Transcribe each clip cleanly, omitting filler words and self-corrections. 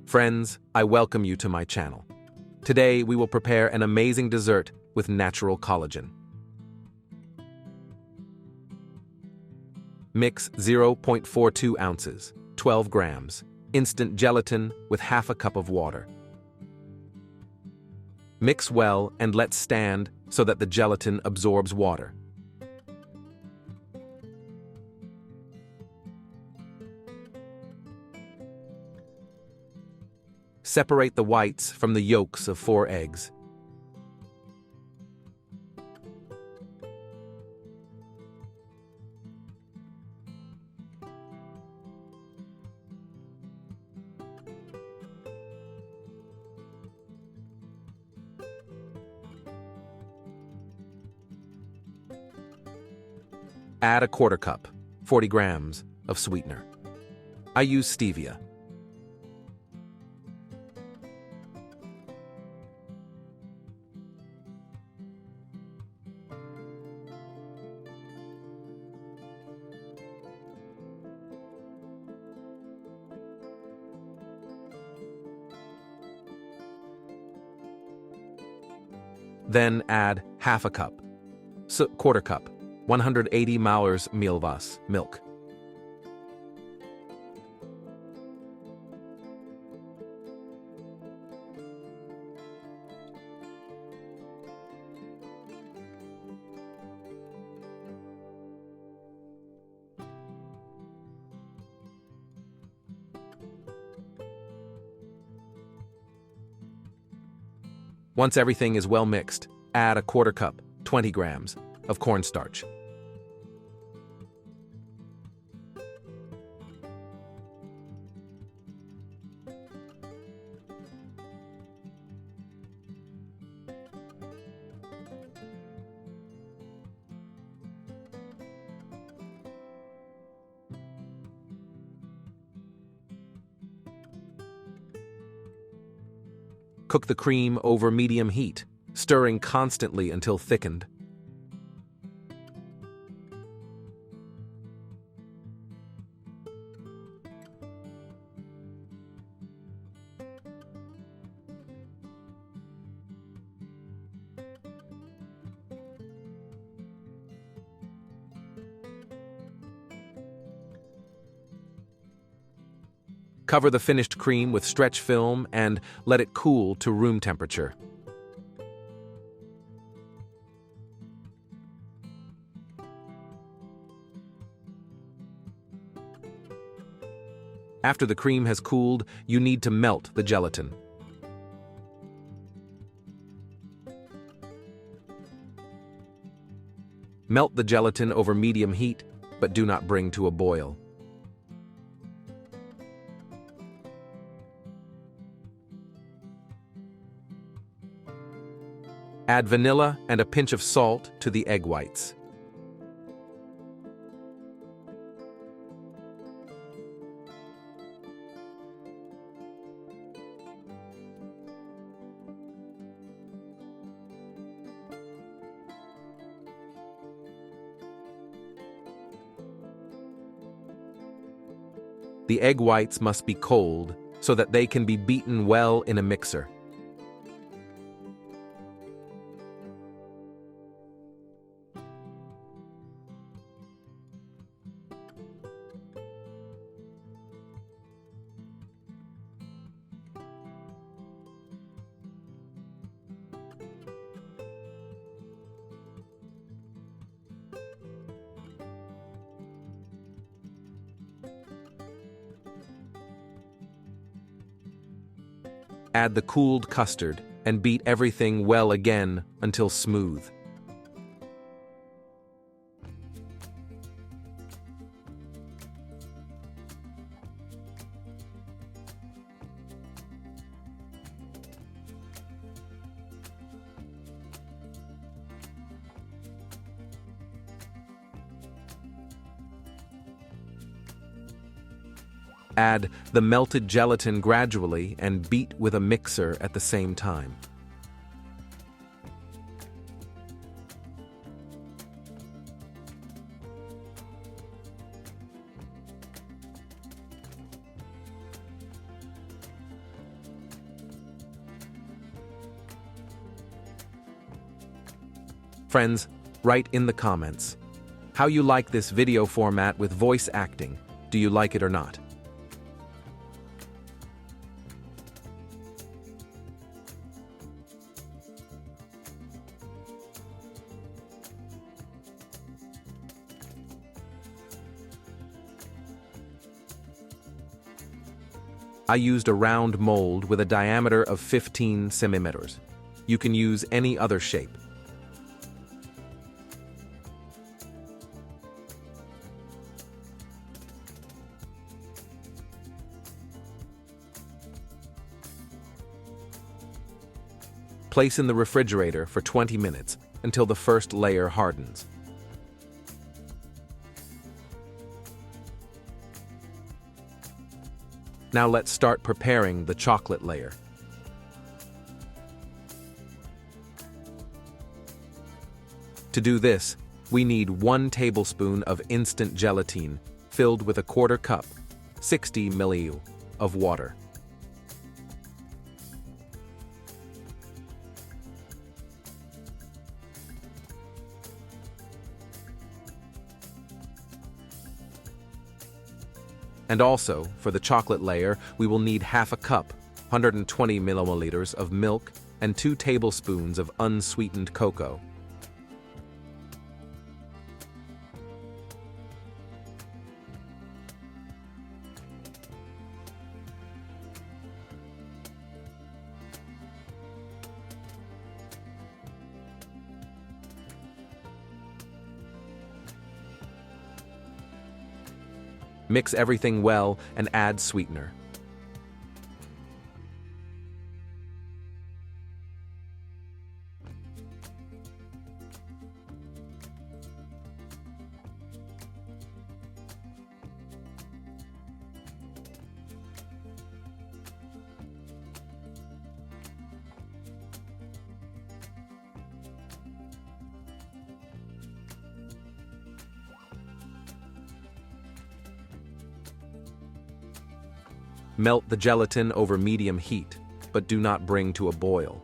Friends, I welcome you to my channel. Today, we will prepare an amazing dessert with natural collagen. Mix 0.42 ounces, 12 grams, instant gelatin with half a cup of water. Mix well and let stand so that the gelatin absorbs water. Separate the whites from the yolks of 4 eggs. Add a quarter cup, 40 grams, of sweetener. I use stevia. Then add half a cup, quarter cup, 180 ml milvas, milk. Once everything is well mixed, add a quarter cup, 20 grams, of cornstarch. Cook the cream over medium heat, stirring constantly until thickened. Cover the finished cream with stretch film and let it cool to room temperature. After the cream has cooled, you need to melt the gelatin. Melt the gelatin over medium heat, but do not bring to a boil. Add vanilla and a pinch of salt to the egg whites. The egg whites must be cold so that they can be beaten well in a mixer. Add the cooled custard and beat everything well again until smooth. Add the melted gelatin gradually and beat with a mixer at the same time. Friends, write in the comments how you like this video format with voice acting. Do you like it or not? I used a round mold with a diameter of 15 centimeters. You can use any other shape. Place in the refrigerator for 20 minutes until the first layer hardens. Now let's start preparing the chocolate layer. To do this, we need 1 tablespoon of instant gelatin filled with a 1/4 cup, 60 ml, of water. And also, for the chocolate layer, we will need 1/2 cup, 120 milliliters of milk, and 2 tablespoons of unsweetened cocoa. Mix everything well and add sweetener. Melt the gelatin over medium heat, but do not bring to a boil.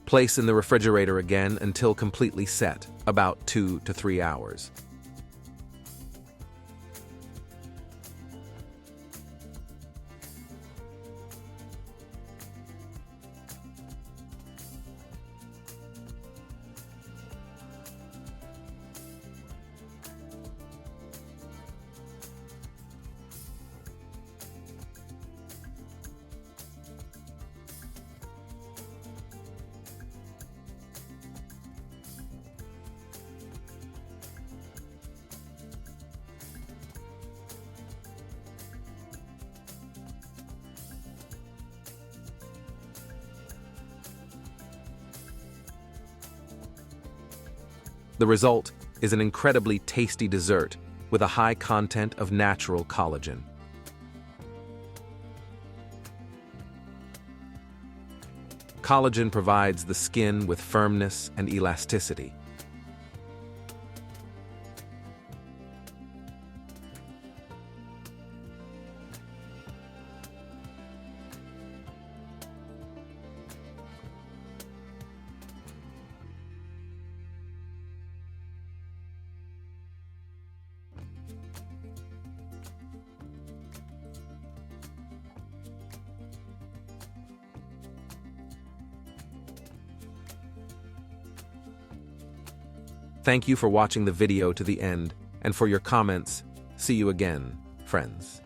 Place in the refrigerator again until completely set, about 2 to 3 hours. The result is an incredibly tasty dessert with a high content of natural collagen. Collagen provides the skin with firmness and elasticity. Thank you for watching the video to the end and for your comments. See you again, friends.